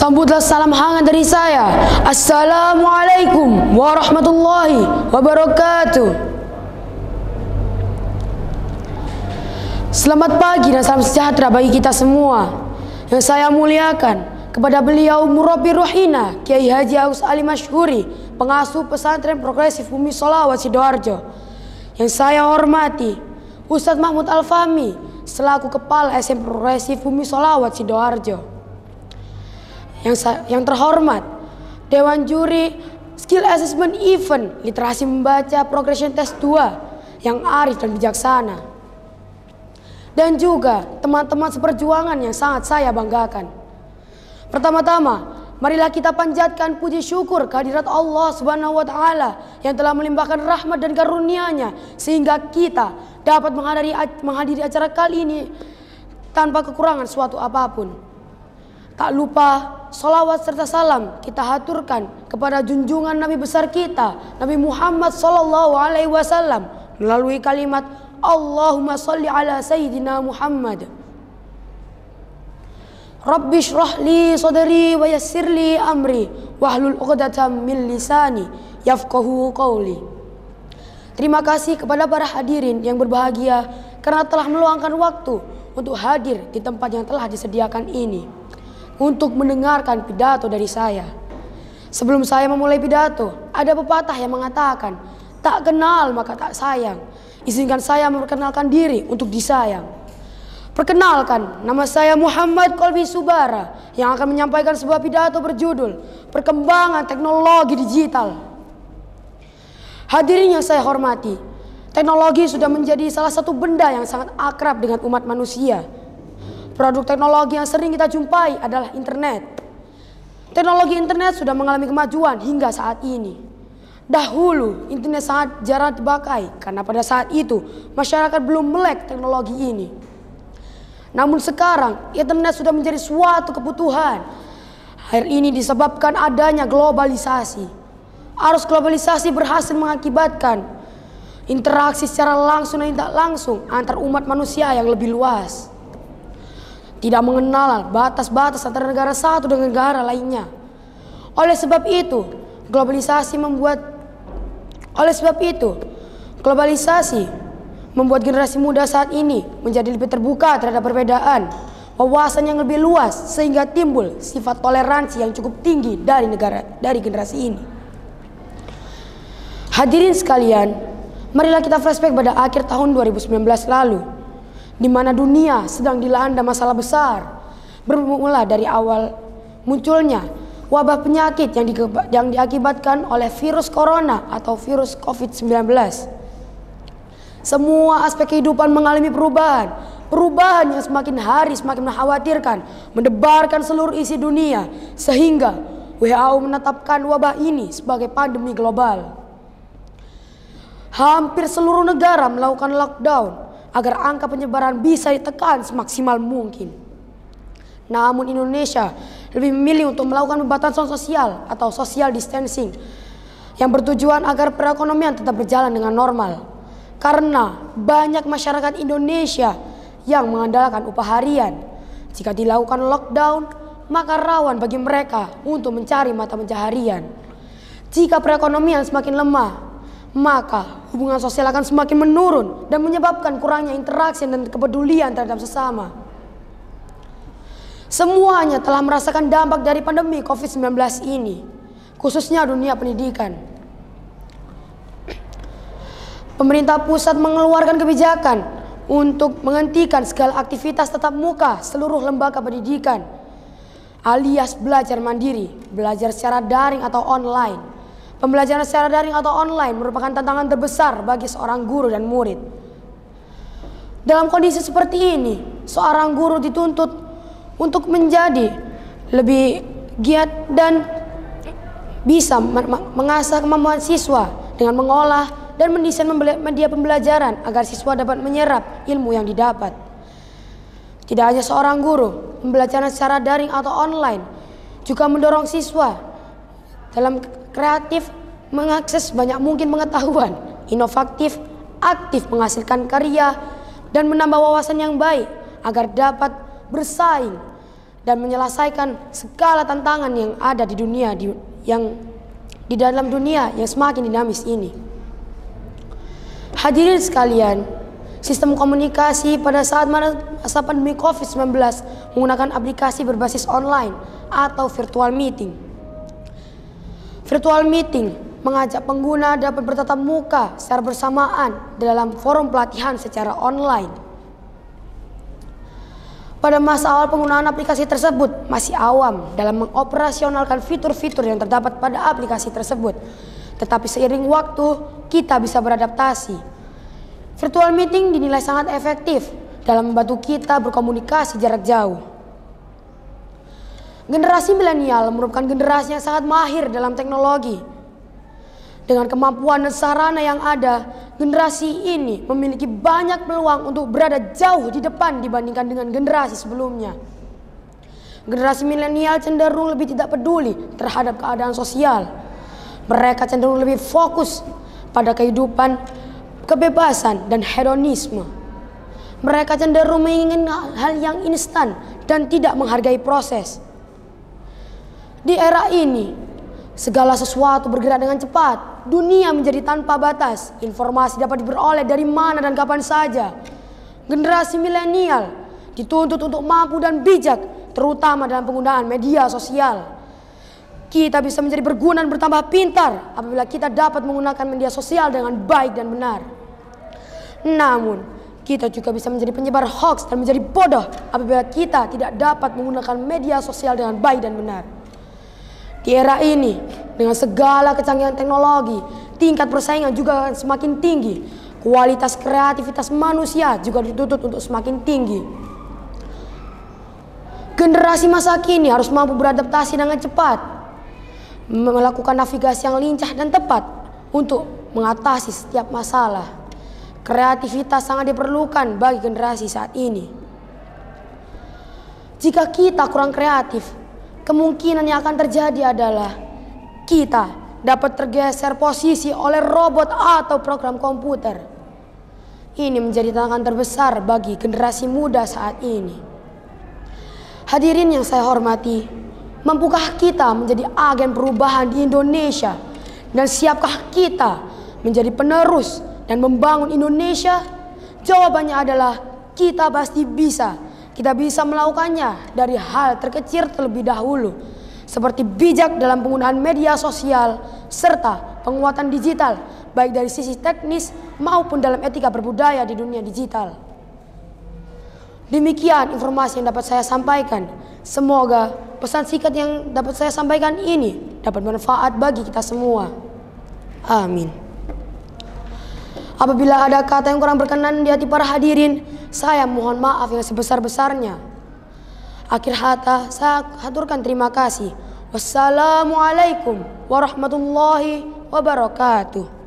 Sambutlah salam hangat dari saya. Assalamualaikum warahmatullahi wabarakatuh. Selamat pagi dan salam sejahtera bagi kita semua. Yang saya muliakan kepada beliau Murabbi Ruhina Kiai Haji Agus Ali Masyhuri, pengasuh pesantren Progresif Bumi Sholawat Sidoarjo. Yang saya hormati Ustadz Mahmud Al-Fahmi selaku Kepala SMP Progresif Bumi Sholawat Sidoarjo. Yang terhormat Dewan Juri Skill Assessment Event Literasi Membaca Progression Test 2 yang arif dan bijaksana. Dan juga teman-teman seperjuangan yang sangat saya banggakan. Pertama-tama, marilah kita panjatkan puji syukur kehadirat Allah Subhanahu wa Ta'ala yang telah melimpahkan rahmat dan karunia-Nya sehingga kita dapat menghadiri acara kali ini tanpa kekurangan suatu apapun. Tak lupa sholawat serta salam kita haturkan kepada junjungan Nabi besar kita, Nabi Muhammad Sallallahu Alaihi Wasallam melalui kalimat Allahumma salli ala Sayyidina Muhammad. Rabbi shrah li sadri wa yassir li amri wahlul 'uqdatam min lisani yafqahu qawli. Terima kasih kepada para hadirin yang berbahagia karena telah meluangkan waktu untuk hadir di tempat yang telah disediakan ini untuk mendengarkan pidato dari saya. Sebelum saya memulai pidato, ada pepatah yang mengatakan, tak kenal maka tak sayang. Izinkan saya memperkenalkan diri untuk disayang. Perkenalkan, nama saya Muhammad Kolbi Subara yang akan menyampaikan sebuah pidato berjudul Perkembangan Teknologi Digital. Hadirin yang saya hormati, teknologi sudah menjadi salah satu benda yang sangat akrab dengan umat manusia. Produk teknologi yang sering kita jumpai adalah internet. Teknologi internet sudah mengalami kemajuan hingga saat ini. Dahulu internet sangat jarang dipakai karena pada saat itu masyarakat belum melek teknologi ini. Namun sekarang internet sudah menjadi suatu kebutuhan. Hal ini disebabkan adanya globalisasi. Arus globalisasi berhasil mengakibatkan interaksi secara langsung dan tidak langsung antar umat manusia yang lebih luas. Tidak mengenal batas-batas antara negara satu dengan negara lainnya. Oleh sebab itu, globalisasi membuat generasi muda saat ini menjadi lebih terbuka terhadap perbedaan, wawasan yang lebih luas sehingga timbul sifat toleransi yang cukup tinggi dari generasi ini. Hadirin sekalian, marilah kita flashback pada akhir tahun 2019 lalu, di mana dunia sedang dilanda masalah besar, bermula dari awal munculnya wabah penyakit yang diakibatkan oleh virus corona atau virus COVID-19. Semua aspek kehidupan mengalami perubahan yang semakin hari semakin mengkhawatirkan, mendebarkan seluruh isi dunia, sehingga WHO menetapkan wabah ini sebagai pandemi global. Hampir seluruh negara melakukan lockdown agar angka penyebaran bisa ditekan semaksimal mungkin. Namun Indonesia lebih memilih untuk melakukan pembatasan sosial atau social distancing yang bertujuan agar perekonomian tetap berjalan dengan normal. Karena banyak masyarakat Indonesia yang mengandalkan upah harian. Jika dilakukan lockdown, maka rawan bagi mereka untuk mencari mata pencaharian. Jika perekonomian semakin lemah, maka hubungan sosial akan semakin menurun dan menyebabkan kurangnya interaksi dan kepedulian terhadap sesama. Semuanya telah merasakan dampak dari pandemi COVID-19 ini, khususnya dunia pendidikan. Pemerintah pusat mengeluarkan kebijakan untuk menghentikan segala aktivitas tatap muka seluruh lembaga pendidikan, alias belajar mandiri, belajar secara daring atau online. Pembelajaran secara daring atau online merupakan tantangan terbesar bagi seorang guru dan murid. Dalam kondisi seperti ini, seorang guru dituntut untuk menjadi lebih giat dan bisa mengasah kemampuan siswa dengan mengolah dan mendesain media pembelajaran agar siswa dapat menyerap ilmu yang didapat. Tidak hanya seorang guru, pembelajaran secara daring atau online juga mendorong siswa dalam kreatif, mengakses banyak mungkin pengetahuan, inovatif, aktif menghasilkan karya, dan menambah wawasan yang baik agar dapat bersaing dan menyelesaikan segala tantangan yang ada di dunia di dalam dunia yang semakin dinamis ini. Hadirin sekalian, sistem komunikasi pada saat masa pandemi COVID-19 menggunakan aplikasi berbasis online atau virtual meeting. Virtual meeting mengajak pengguna dapat bertatap muka secara bersamaan dalam forum pelatihan secara online. Pada masa awal penggunaan aplikasi tersebut masih awam dalam mengoperasionalkan fitur-fitur yang terdapat pada aplikasi tersebut. Tetapi seiring waktu kita bisa beradaptasi. Virtual meeting dinilai sangat efektif dalam membantu kita berkomunikasi jarak jauh. Generasi milenial merupakan generasi yang sangat mahir dalam teknologi. Dengan kemampuan dan sarana yang ada, generasi ini memiliki banyak peluang untuk berada jauh di depan dibandingkan dengan generasi sebelumnya. Generasi milenial cenderung lebih tidak peduli terhadap keadaan sosial. Mereka cenderung lebih fokus pada kehidupan, kebebasan, dan hedonisme. Mereka cenderung menginginkan hal yang instan dan tidak menghargai proses. Di era ini, segala sesuatu bergerak dengan cepat. Dunia menjadi tanpa batas. Informasi dapat diperoleh dari mana dan kapan saja. Generasi milenial dituntut untuk mampu dan bijak, terutama dalam penggunaan media sosial. Kita bisa menjadi berguna dan bertambah pintar apabila kita dapat menggunakan media sosial dengan baik dan benar. Namun, kita juga bisa menjadi penyebar hoax dan menjadi bodoh apabila kita tidak dapat menggunakan media sosial dengan baik dan benar. Di era ini, dengan segala kecanggihan teknologi, tingkat persaingan juga akan semakin tinggi. Kualitas kreativitas manusia juga dituntut untuk semakin tinggi. Generasi masa kini harus mampu beradaptasi dengan cepat, melakukan navigasi yang lincah dan tepat untuk mengatasi setiap masalah. Kreativitas sangat diperlukan bagi generasi saat ini. Jika kita kurang kreatif, kemungkinan yang akan terjadi adalah kita dapat tergeser posisi oleh robot atau program komputer. Ini menjadi tantangan terbesar bagi generasi muda saat ini. Hadirin yang saya hormati, mampukah kita menjadi agen perubahan di Indonesia? Dan siapkah kita menjadi penerus dan membangun Indonesia? Jawabannya adalah kita pasti bisa. Kita bisa melakukannya dari hal terkecil terlebih dahulu, seperti bijak dalam penggunaan media sosial serta penguatan digital, baik dari sisi teknis maupun dalam etika berbudaya di dunia digital. Demikian informasi yang dapat saya sampaikan. Semoga pesan singkat yang dapat saya sampaikan ini dapat bermanfaat bagi kita semua. Amin. Apabila ada kata yang kurang berkenan di hati para hadirin, saya mohon maaf yang sebesar-besarnya. Akhir kata saya haturkan terima kasih. Wassalamualaikum warahmatullahi wabarakatuh.